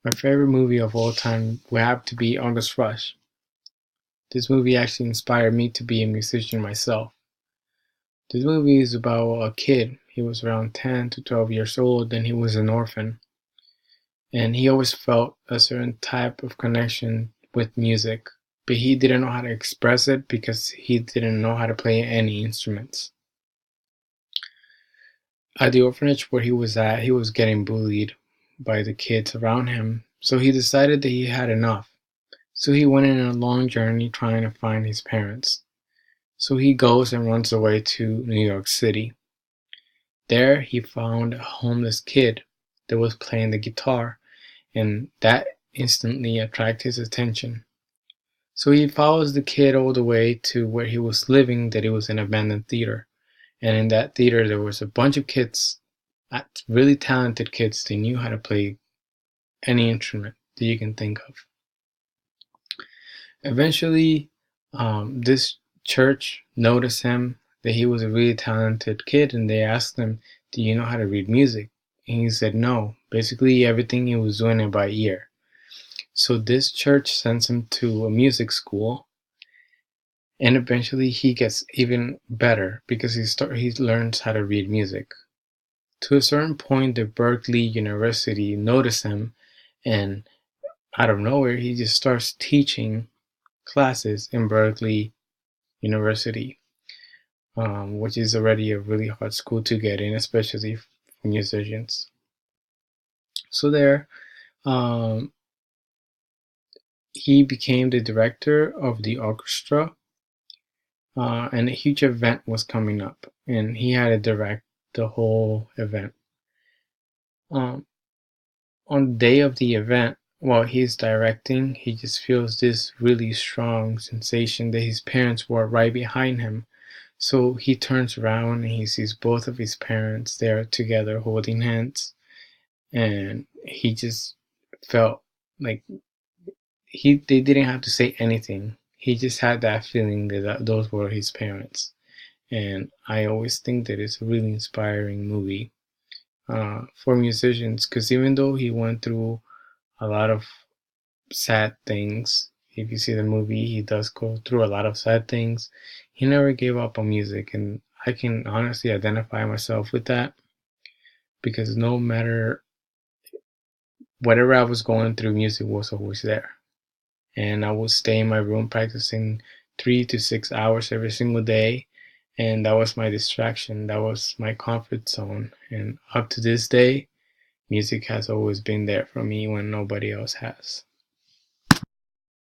My favorite movie of all time would have to be August Rush. This movie actually inspired me to be a musician myself. This movie is about a kid. He was around 10 to 12 years old and he was an orphan. And he always felt a certain type of connection with music, but he didn't know how to express it because he didn't know how to play any instruments. At the orphanage where he was at, he was getting bullied by the kids around him, so he decided that he had enough. So he went on a long journey trying to find his parents. So he goes and runs away to New York City. There he found a homeless kid that was playing the guitar, and that instantly attracted his attention. So he follows the kid all the way to where he was living, that it was an abandoned theater. And in that theater there was a bunch of kids, really talented kids. They knew how to play any instrument that you can think of. Eventually, this church noticed him, that he was a really talented kid, and they asked him, "Do you know how to read music?" And he said no. Basically, everything he was doing it by ear. So this church sends him to a music school, and eventually he gets even better because he learns how to read music. To a certain point, the Berkeley University noticed him, and out of nowhere, he just starts teaching classes in Berkeley University, which is already a really hard school to get in, especially for musicians. So there, um, he became the director of the orchestra, and a huge event was coming up, and he had to direct the whole event. Um, on the day of the event, while he's directing, he just feels this really strong sensation that his parents were right behind him. So he turns around and he sees both of his parents there together holding hands, and he just felt like they didn't have to say anything. He just had that feeling that those were his parents. And I always think that it's a really inspiring movie for musicians, because even though he went through a lot of sad things, if you see the movie, he does go through a lot of sad things. He never gave up on music, and I can honestly identify myself with that, because no matter whatever I was going through, music was always there. And I would stay in my room practicing 3 to 6 hours every single day, and that was my distraction. That was my comfort zone. And up to this day, music has always been there for me when nobody else has.